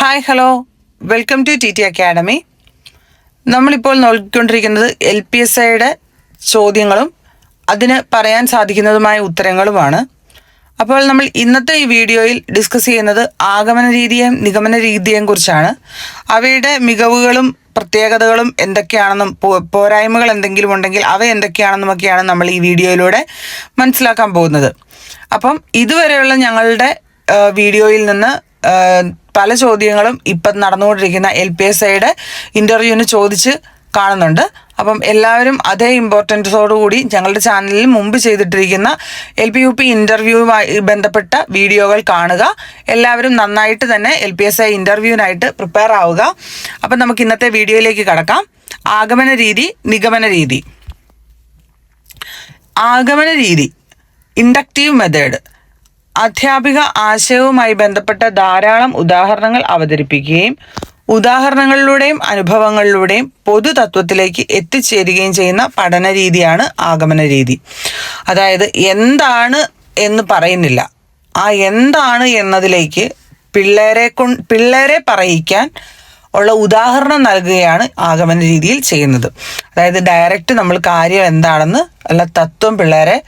Hi hello welcome to T T academy. നമ്മളിപ്പോൾ നോക്കിക്കൊണ്ടിരിക്കുന്നത് LPSIയുടെ ചോദ്യങ്ങളും അതിന് പറയാൻ സാധിക്കുന്നതുമായ ഉത്തരങ്ങളുമാണ്. അപ്പോൾ നമ്മൾ ഇന്നത്തെ ഈ വീഡിയോയിൽ ഡിസ്കസ് ചെയ്യുന്നത് ആഗമന രീതിയെയും നിഗമന രീതിയെയും കുറിച്ചാണ്. അവയുടെ മികവുകളും പ്രത്യേകതകളും എന്തൊക്കെയാണെന്നും പോരായ്മകൾ എന്തെങ്കിലും ഉണ്ടെങ്കിൽ അവ എന്തൊക്കെയാണെന്നുമൊക്കെയാണ് നമ്മൾ ഈ വീഡിയോയിലൂടെ മനസ്സിലാക്കാൻ പോകുന്നത്. അപ്പം ഇതുവരെയുള്ള ഞങ്ങളുടെ വീഡിയോയിൽ നിന്ന് പല ചോദ്യങ്ങളും ഇപ്പം നടന്നുകൊണ്ടിരിക്കുന്ന LPSIയുടെ ഇൻ്റർവ്യൂവിന് ചോദിച്ച് കാണുന്നുണ്ട്. അപ്പം എല്ലാവരും അതേ ഇമ്പോർട്ടൻസോടുകൂടി ഞങ്ങളുടെ ചാനലിൽ മുമ്പ് ചെയ്തിട്ടിരിക്കുന്ന LPUP ഇൻ്റർവ്യൂവുമായി ബന്ധപ്പെട്ട വീഡിയോകൾ കാണുക. എല്ലാവരും നന്നായിട്ട് തന്നെ LPSI ഇൻ്റർവ്യൂവിനായിട്ട് പ്രിപ്പയർ ആവുക. അപ്പം നമുക്ക് ഇന്നത്തെ വീഡിയോയിലേക്ക് കടക്കാം. ആഗമന രീതി, നിഗമന രീതി. ആഗമന രീതി, ഇൻഡക്റ്റീവ് മെത്തേഡ്, അധ്യാപിക ആശയവുമായി ബന്ധപ്പെട്ട ധാരാളം ഉദാഹരണങ്ങൾ അവതരിപ്പിക്കുകയും ഉദാഹരണങ്ങളിലൂടെയും അനുഭവങ്ങളിലൂടെയും പൊതുതത്വത്തിലേക്ക് എത്തിച്ചേരുകയും ചെയ്യുന്ന പഠന രീതിയാണ് ആഗമന രീതി. അതായത് എന്താണ് എന്ന് പറയുന്നില്ല, ആ എന്താണ് എന്നതിലേക്ക് പിള്ളേരെ പറയിക്കാൻ ഉള്ള ഉദാഹരണം നൽകുകയാണ് ആഗമന രീതിയിൽ ചെയ്യുന്നത്. അതായത് ഡയറക്റ്റ് നമ്മൾ കാര്യം എന്താണെന്ന് അല്ല തത്വം പിള്ളേരെ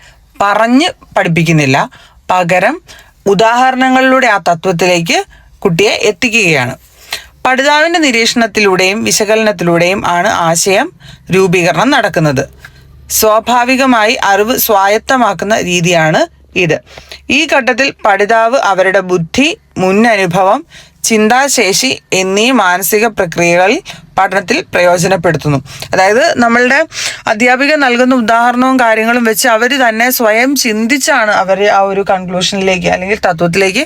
പറഞ്ഞ് പഠിപ്പിക്കുന്നില്ല, പകരം ഉദാഹരണങ്ങളിലൂടെ ആ തത്വത്തിലേക്ക് കുട്ടിയെ എത്തിക്കുകയാണ്. പഠിതാവിൻ്റെ നിരീക്ഷണത്തിലൂടെയും വിശകലനത്തിലൂടെയും ആണ് ആശയം രൂപീകരണം നടക്കുന്നത്. സ്വാഭാവികമായി അറിവ് സ്വായത്തമാക്കുന്ന രീതിയാണ് ഇത്. ഈ ഘട്ടത്തിൽ പഠിതാവ് അവരുടെ ബുദ്ധി, മുന്നനുഭവം, ചിന്താശേഷി എന്നീ മാനസിക പ്രക്രിയകളിൽ പഠനത്തിൽ പ്രയോജനപ്പെടുത്തുന്നു. അതായത് നമ്മളുടെ അധ്യാപിക നൽകുന്ന ഉദാഹരണവും കാര്യങ്ങളും വെച്ച് അവർ തന്നെ സ്വയം ചിന്തിച്ചാണ് അവർ ആ ഒരു കൺക്ലൂഷനിലേക്ക് അല്ലെങ്കിൽ തത്വത്തിലേക്ക്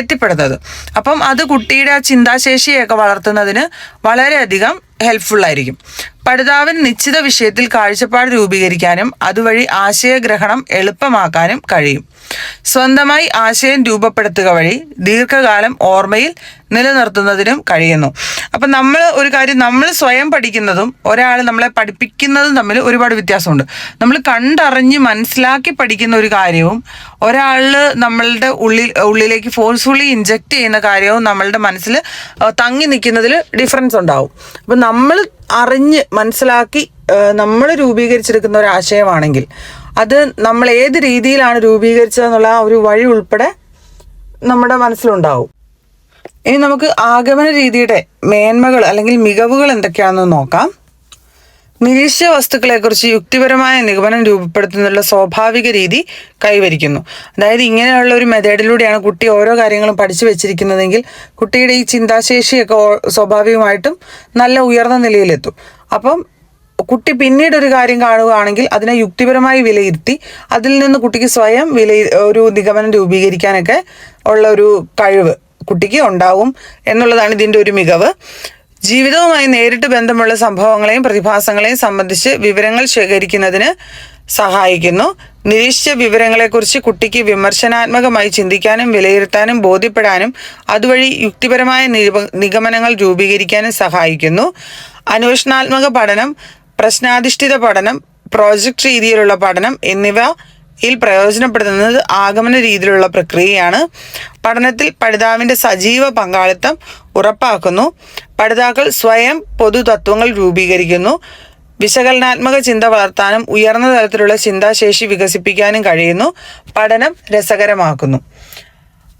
എത്തിപ്പെടുന്നത്. അപ്പം അത് കുട്ടിയുടെ ആ ചിന്താശേഷിയൊക്കെ വളർത്തുന്നതിന് വളരെയധികം ഹെൽപ്ഫുള്ളായിരിക്കും. പഠിതാവിന് നിശ്ചിത വിഷയത്തിൽ കാഴ്ചപ്പാട് രൂപീകരിക്കാനും അതുവഴി ആശയഗ്രഹണം എളുപ്പമാക്കാനും കഴിയും. സ്വന്തമായി ആശയം രൂപപ്പെടുത്തുക വഴി ദീർഘകാലം ഓർമ്മയിൽ നിലനിർത്തുന്നതിനും കഴിയുന്നു. അപ്പം നമ്മൾ ഒരു കാര്യം നമ്മൾ സ്വയം പഠിക്കുന്നതും ഒരാൾ നമ്മളെ പഠിപ്പിക്കുന്നതും തമ്മിൽ ഒരുപാട് വ്യത്യാസമുണ്ട്. നമ്മൾ കണ്ടറിഞ്ഞ് മനസ്സിലാക്കി പഠിക്കുന്ന ഒരു കാര്യവും ഒരാൾ നമ്മളുടെ ഉള്ളിലേക്ക് ഫോഴ്സ്ഫുള്ളി ഇൻജക്റ്റ് ചെയ്യുന്ന കാര്യവും നമ്മളുടെ മനസ്സിൽ തങ്ങി നിൽക്കുന്നതിൽ ഡിഫറൻസ് ഉണ്ടാവും. അപ്പം നമ്മൾ അറിഞ്ഞ് മനസ്സിലാക്കി നമ്മൾ രൂപീകരിച്ചെടുക്കുന്ന ഒരു ആശയമാണെങ്കിൽ അത് നമ്മൾ ഏത് രീതിയിലാണ് രൂപീകരിച്ചതെന്നുള്ള ആ ഒരു വഴി ഉൾപ്പെടെ നമ്മുടെ മനസ്സിലുണ്ടാവും. ഇനി നമുക്ക് ആഗമന രീതിയുടെ മേന്മകൾ അല്ലെങ്കിൽ മികവുകൾ എന്തൊക്കെയാണെന്ന് നോക്കാം. നിരീക്ഷിച്ച വസ്തുക്കളെക്കുറിച്ച് യുക്തിപരമായ നിഗമനം രൂപപ്പെടുത്തുന്നതിനുള്ള സ്വാഭാവിക രീതി കൈവരിക്കുന്നു. അതായത് ഇങ്ങനെയുള്ള ഒരു മെത്തേഡിലൂടെയാണ് കുട്ടി ഓരോ കാര്യങ്ങളും പഠിച്ചു വെച്ചിരിക്കുന്നതെങ്കിൽ കുട്ടിയുടെ ഈ ചിന്താശേഷിയൊക്കെ സ്വാഭാവികമായിട്ടും നല്ല ഉയർന്ന നിലയിലെത്തും. അപ്പം കുട്ടി പിന്നീട് ഒരു കാര്യം കാണുകയാണെങ്കിൽ അതിനെ യുക്തിപരമായി വിലയിരുത്തി അതിൽ നിന്ന് കുട്ടിക്ക് സ്വയം ഒരു നിഗമനം രൂപീകരിക്കാനൊക്കെ ഉള്ള ഒരു കഴിവ് കുട്ടിക്ക് ഉണ്ടാവും എന്നുള്ളതാണ് ഇതിൻ്റെ ഒരു മികവ്. ജീവിതവുമായി നേരിട്ട് ബന്ധമുള്ള സംഭവങ്ങളെയും പ്രതിഭാസങ്ങളെയും സംബന്ധിച്ച് വിവരങ്ങൾ ശേഖരിക്കുന്നതിന് സഹായിക്കുന്നു. നിരീക്ഷിച്ച വിവരങ്ങളെക്കുറിച്ച് കുട്ടിക്ക് വിമർശനാത്മകമായി ചിന്തിക്കാനും വിലയിരുത്താനും ബോധ്യപ്പെടാനും അതുവഴി യുക്തിപരമായ നിഗമനങ്ങൾ രൂപീകരിക്കാനും സഹായിക്കുന്നു. അന്വേഷണാത്മക പഠനം, പ്രശ്നാധിഷ്ഠിത പഠനം, പ്രോജക്റ്റ് രീതിയിലുള്ള പഠനം എന്നിവയിൽ പ്രയോജനപ്പെടുത്തുന്നത് ആഗമന രീതിയിലുള്ള പ്രക്രിയയാണ്. പഠനത്തിൽ പഠിതാവിൻ്റെ സജീവ പങ്കാളിത്തം ഉറപ്പാക്കുന്നു. പഠിതാക്കൾ സ്വയം പൊതുതത്വങ്ങൾ രൂപീകരിക്കുന്നു. വിശകലനാത്മക ചിന്ത വളർത്താനും ഉയർന്ന തലത്തിലുള്ള ചിന്താശേഷി വികസിപ്പിക്കാനും കഴിയുന്നു. പഠനം രസകരമാക്കുന്നു.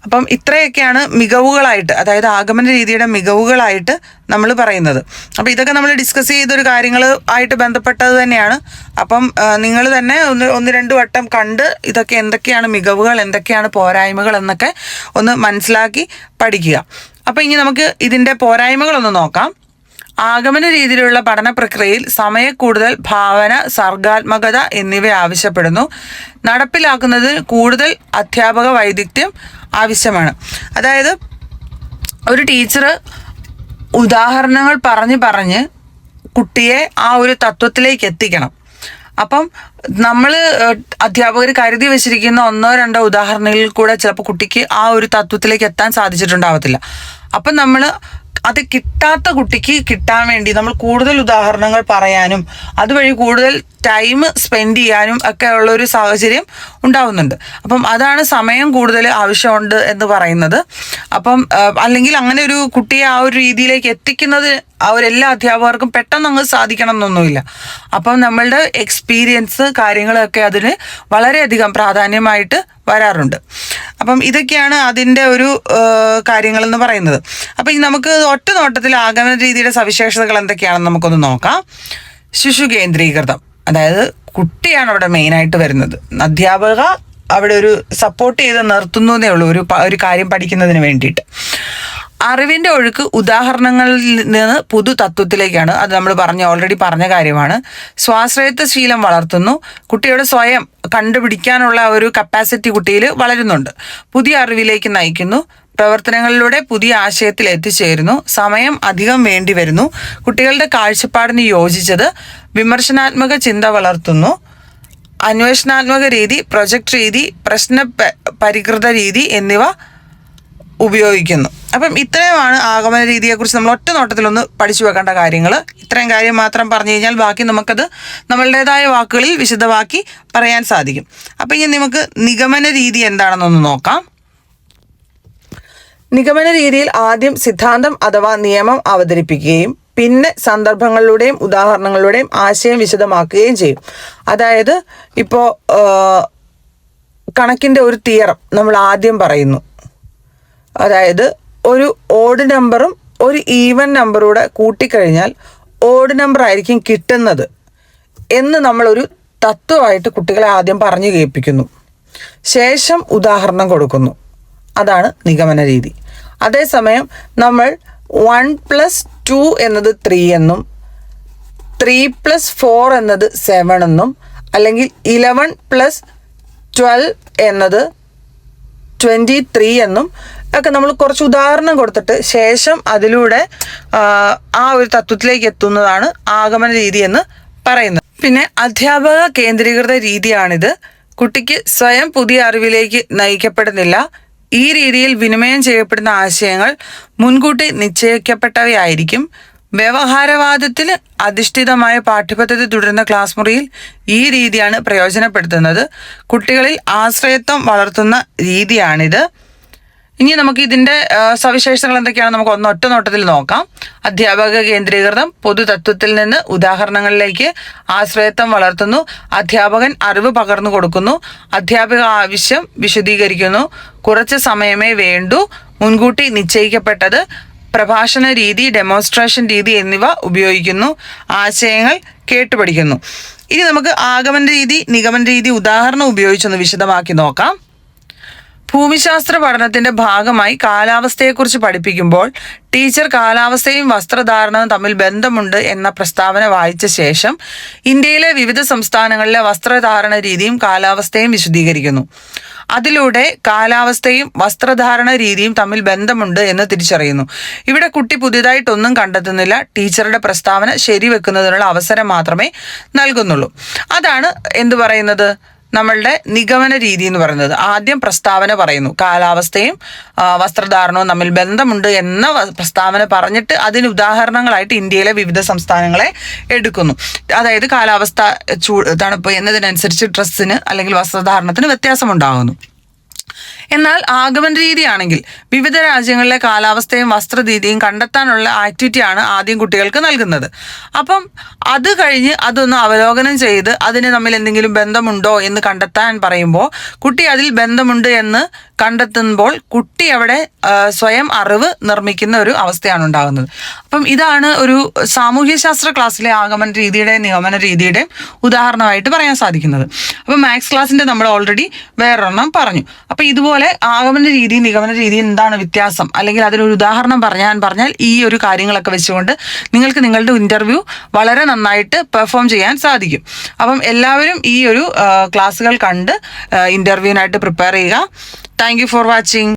അപ്പം ഇത്രയൊക്കെയാണ് മികവുകളായിട്ട്, അതായത് ആഗമന രീതിയുടെ മികവുകളായിട്ട് നമ്മൾ പറയുന്നത്. അപ്പം ഇതൊക്കെ നമ്മൾ ഡിസ്കസ് ചെയ്തൊരു കാര്യങ്ങൾ ആയിട്ട് ബന്ധപ്പെട്ടത് തന്നെയാണ്. അപ്പം നിങ്ങൾ തന്നെ ഒന്ന് രണ്ട് വട്ടം കണ്ട് ഇതൊക്കെ എന്തൊക്കെയാണ് മികവുകൾ, എന്തൊക്കെയാണ് പോരായ്മകൾ എന്നൊക്കെ ഒന്ന് മനസ്സിലാക്കി പഠിക്കുക. അപ്പം ഇനി നമുക്ക് ഇതിൻ്റെ പോരായ്മകളൊന്ന് നോക്കാം. ആഗമന രീതിയിലുള്ള പഠന പ്രക്രിയയിൽ സമയക്കൂടുതൽ, ഭാവന, സർഗാത്മകത എന്നിവ ആവശ്യപ്പെടുന്നു. നടപ്പിലാക്കുന്നതിന് കൂടുതൽ അധ്യാപക വൈദഗ്ധ്യം ആവശ്യമാണ്. അതായത് ഒരു ടീച്ചർ ഉദാഹരണങ്ങൾ പറഞ്ഞ് കുട്ടിയെ ആ ഒരു തത്വത്തിലേക്ക് എത്തിക്കണം. അപ്പം നമ്മൾ അധ്യാപകർ കരുതി വെച്ചിരിക്കുന്ന ഒന്നോ രണ്ടോ ഉദാഹരണങ്ങളിൽ കൂടെ ചിലപ്പോൾ കുട്ടിക്ക് ആ ഒരു തത്വത്തിലേക്ക് എത്താൻ സാധിച്ചിട്ടുണ്ടാവത്തില്ല. അപ്പം നമ്മൾ അത് കിട്ടാത്ത കുട്ടിക്ക് കിട്ടാൻ വേണ്ടി നമ്മൾ കൂടുതൽ ഉദാഹരണങ്ങൾ പറയാനും അതുവഴി കൂടുതൽ ടൈം സ്പെൻഡ് ചെയ്യാനും ഒക്കെ ഉള്ള ഒരു സാഹചര്യം ഉണ്ടാവുന്നുണ്ട്. അപ്പം അതാണ് സമയം കൂടുതൽ ആവശ്യമുണ്ട് എന്ന് പറയുന്നത്. അപ്പം അല്ലെങ്കിൽ അങ്ങനെ ഒരു കുട്ടിയെ ആ ഒരു രീതിയിലേക്ക് എത്തിക്കുന്നത് എല്ലാ അധ്യാപകർക്കും പെട്ടെന്ന് അങ്ങ് സാധിക്കണം എന്നൊന്നുമില്ല. അപ്പം നമ്മളുടെ എക്സ്പീരിയൻസ് കാര്യങ്ങളൊക്കെ അതിന് വളരെയധികം പ്രാധാന്യമായിട്ട് വരാറുണ്ട്. അപ്പം ഇതൊക്കെയാണ് അതിൻ്റെ ഒരു കാര്യങ്ങളെന്ന് പറയുന്നത്. അപ്പം ഇനി നമുക്ക് ഒറ്റ നോട്ടത്തിൽ ആഗമന രീതിയുടെ സവിശേഷതകൾ എന്തൊക്കെയാണെന്ന് നമുക്കൊന്ന് നോക്കാം. ശിശു കേന്ദ്രീകൃതം, അതായത് കുട്ടിയാണ് അവിടെ മെയിനായിട്ട് വരുന്നത്. അധ്യാപക അവിടെ ഒരു സപ്പോർട്ട് ചെയ്ത് നിർത്തുന്നതേ ഉള്ളൂ ഒരു കാര്യം പഠിക്കുന്നതിന് വേണ്ടിയിട്ട്. അറിവിൻ്റെ ഒഴുക്ക് ഉദാഹരണങ്ങളിൽ നിന്ന് പുതു തത്വത്തിലേക്കാണ്. അത് നമ്മൾ ഓൾറെഡി പറഞ്ഞ കാര്യമാണ്. സ്വാശ്രയത്വ ശീലം വളർത്തുന്നു. കുട്ടിയുടെ സ്വയം കണ്ടുപിടിക്കാനുള്ള ഒരു കപ്പാസിറ്റി കുട്ടിയിൽ വളരുന്നുണ്ട്. പുതിയ അറിവിലേക്ക് നയിക്കുന്നു. പ്രവർത്തനങ്ങളിലൂടെ പുതിയ ആശയത്തിൽ എത്തിച്ചേരുന്നു. സമയം അധികം വേണ്ടി വരുന്നു. കുട്ടികളുടെ കാഴ്ചപ്പാടിന് യോജിച്ചത്. വിമർശനാത്മക ചിന്ത വളർത്തുന്നു. അന്വേഷണാത്മക രീതി, പ്രൊജക്ട് രീതി, പ്രശ്ന പരികൃത രീതി എന്നിവ ഉപയോഗിക്കുന്നു. അപ്പം ഇത്രയുമാണ് ആഗമന രീതിയെക്കുറിച്ച് നമ്മൾ ഒറ്റ നോട്ടത്തിലൊന്ന് പഠിച്ചു വെക്കേണ്ട കാര്യങ്ങൾ. ഇത്രയും കാര്യം മാത്രം പറഞ്ഞു കഴിഞ്ഞാൽ ബാക്കി നമുക്കത് നമ്മളുടേതായ വാക്കുകളിൽ വിശദമാക്കി പറയാൻ സാധിക്കും. അപ്പം ഇനി നമുക്ക് നിഗമന രീതി എന്താണെന്നൊന്ന് നോക്കാം. നിഗമന രീതിയിൽ ആദ്യം സിദ്ധാന്തം അഥവാ നിയമം അവതരിപ്പിക്കുകയും പിന്നെ സന്ദർഭങ്ങളിലൂടെയും ഉദാഹരണങ്ങളിലൂടെയും ആശയം വിശദമാക്കുകയും ചെയ്യും. അതായത് ഇപ്പോൾ കണക്കിൻ്റെ ഒരു തിയറം നമ്മൾ ആദ്യം പറയുന്നു. അതായത് ഒരു ഓഡ് നമ്പറും ഒരു ഈവൻ നമ്പറൂടെ കൂട്ടിക്കഴിഞ്ഞാൽ ഓഡ് നമ്പർ ആയിരിക്കും കിട്ടുന്നത് എന്ന് നമ്മളൊരു തത്വമായിട്ട് കുട്ടികളെ ആദ്യം പറഞ്ഞു കേൾപ്പിക്കുന്നു. ശേഷം ഉദാഹരണം കൊടുക്കുന്നു. അതാണ് നിഗമന രീതി. അതേസമയം നമ്മൾ 1+2 എന്നത് 3 എന്നും 3+4 എന്നത് 7 എന്നും അല്ലെങ്കിൽ 11+12 എന്നത് 23 എന്നും ഒക്കെ നമ്മൾ കുറച്ച് ഉദാഹരണം കൊടുത്തിട്ട് ശേഷം അതിലൂടെ ആ ഒരു തത്വത്തിലേക്ക് എത്തുന്നതാണ് ആഗമന രീതി എന്ന് പറയുന്നത്. പിന്നെ അധ്യാപക കേന്ദ്രീകൃത രീതിയാണിത്. കുട്ടിക്ക് സ്വയം പുതിയ അറിവിലേക്ക് നയിക്കപ്പെടുന്നില്ല. ഈ രീതിയിൽ വിനിമയം ചെയ്യപ്പെടുന്ന ആശയങ്ങൾ മുൻകൂട്ടി നിശ്ചയിക്കപ്പെട്ടവയായിരിക്കും. വ്യവഹാരവാദത്തിൽ അധിഷ്ഠിതമായ പാഠ്യപദ്ധതി തുടരുന്ന ക്ലാസ് മുറിയിൽ ഈ രീതിയാണ് പ്രയോജനപ്പെടുത്തുന്നത്. കുട്ടികളിൽ ആശ്രയത്വം വളർത്തുന്ന രീതിയാണിത്. ഇനി നമുക്ക് ഇതിൻ്റെ സവിശേഷതകൾ എന്തൊക്കെയാണ് നമുക്ക് ഒറ്റ നോട്ടത്തിൽ നോക്കാം. അധ്യാപക കേന്ദ്രീകൃതം, പൊതുതത്വത്തിൽ നിന്ന് ഉദാഹരണങ്ങളിലേക്ക് ആശ്രയത്വം വളർത്തുന്നു. അധ്യാപകൻ അറിവ് പകർന്നു കൊടുക്കുന്നു. അധ്യാപക ആവശ്യം വിശദീകരിക്കുന്നു. കുറച്ച് സമയമേ വേണ്ടൂ. മുൻകൂട്ടി നിശ്ചയിക്കപ്പെട്ടത്. പ്രഭാഷണ രീതി, ഡെമോൺസ്ട്രേഷൻ രീതി എന്നിവ ഉപയോഗിക്കുന്നു. ആശയങ്ങൾ കേട്ടുപഠിക്കുന്നു. ഇനി നമുക്ക് ആഗമന രീതി, നിഗമന രീതി ഉദാഹരണം ഉപയോഗിച്ചൊന്ന് വിശദമാക്കി നോക്കാം. ഭൂമിശാസ്ത്ര പഠനത്തിന്റെ ഭാഗമായി കാലാവസ്ഥയെക്കുറിച്ച് പഠിപ്പിക്കുമ്പോൾ ടീച്ചർ കാലാവസ്ഥയും വസ്ത്രധാരണവും തമ്മിൽ ബന്ധമുണ്ട് എന്ന പ്രസ്താവന വായിച്ച ശേഷം ഇന്ത്യയിലെ വിവിധ സംസ്ഥാനങ്ങളിലെ വസ്ത്രധാരണ രീതിയും കാലാവസ്ഥയും വിശദീകരിക്കുന്നു. അതിലൂടെ കാലാവസ്ഥയും വസ്ത്രധാരണ രീതിയും തമ്മിൽ ബന്ധമുണ്ട് എന്ന് തിരിച്ചറിയുന്നു. ഇവിടെ കുട്ടി പുതിയതായിട്ടൊന്നും കണ്ടെത്തുന്നില്ല. ടീച്ചറുടെ പ്രസ്താവന ശരിവെക്കുന്നതിനുള്ള അവസരം മാത്രമേ നൽകുന്നുള്ളൂ. അതാണ് എന്തു പറയുന്നത്, നമ്മളുടെ നിഗമന രീതി എന്ന് പറയുന്നത്. ആദ്യം പ്രസ്താവന പറയുന്നു, കാലാവസ്ഥയും വസ്ത്രധാരണവും തമ്മിൽ ബന്ധമുണ്ട് എന്ന പ്രസ്താവന പറഞ്ഞിട്ട് അതിന് ഉദാഹരണങ്ങളായിട്ട് ഇന്ത്യയിലെ വിവിധ സംസ്ഥാനങ്ങളെ എടുക്കുന്നു. അതായത് കാലാവസ്ഥ തണുപ്പ് എന്നതിനനുസരിച്ച് ഡ്രസ്സിന് അല്ലെങ്കിൽ വസ്ത്രധാരണത്തിന് വ്യത്യാസമുണ്ടാകുന്നു. എന്നാൽ ആഗമന രീതിയാണെങ്കിൽ വിവിധ രാജ്യങ്ങളിലെ കാലാവസ്ഥയും വസ്ത്രരീതിയും കണ്ടെത്താനുള്ള ആക്ടിവിറ്റിയാണ് ആദ്യം കുട്ടികൾക്ക് നൽകുന്നത്. അപ്പം അത് കഴിഞ്ഞ് അതൊന്ന് അവലോകനം ചെയ്ത് അതിന് തമ്മിൽ എന്തെങ്കിലും ബന്ധമുണ്ടോ എന്ന് കണ്ടെത്താൻ പറയുമ്പോൾ കുട്ടി അതിൽ ബന്ധമുണ്ട് എന്ന് കണ്ടെത്തുമ്പോൾ കുട്ടി അവിടെ സ്വയം അറിവ് നിർമ്മിക്കുന്ന ഒരു അവസ്ഥയാണ് ഉണ്ടാകുന്നത്. അപ്പം ഇതാണ് ഒരു സാമൂഹ്യശാസ്ത്ര ക്ലാസ്സിലെ ആഗമന രീതിയുടെയും നിഗമന രീതിയുടെയും ഉദാഹരണമായിട്ട് പറയാൻ സാധിക്കുന്നത്. അപ്പം മാത്സ് ക്ലാസ്സിൻ്റെ നമ്മൾ ഓൾറെഡി വേറൊരെണ്ണം പറഞ്ഞു. അപ്പം ഇതുപോലെ ആഗമന രീതി നിഗമന രീതി എന്താണ് വ്യത്യാസം, അല്ലെങ്കിൽ അതിനൊരു ഉദാഹരണം പറഞ്ഞാൽ ഈ ഒരു കാര്യങ്ങളൊക്കെ വെച്ചുകൊണ്ട് നിങ്ങൾക്ക് നിങ്ങളുടെ ഇൻ്റർവ്യൂ വളരെ നന്നായിട്ട് പെർഫോം ചെയ്യാൻ സാധിക്കും. അപ്പം എല്ലാവരും ഈ ഒരു ക്ലാസ്സുകൾ കണ്ട് ഇൻ്റർവ്യൂവിനായിട്ട് പ്രിപ്പയർ ചെയ്യുക. Thank you for watching.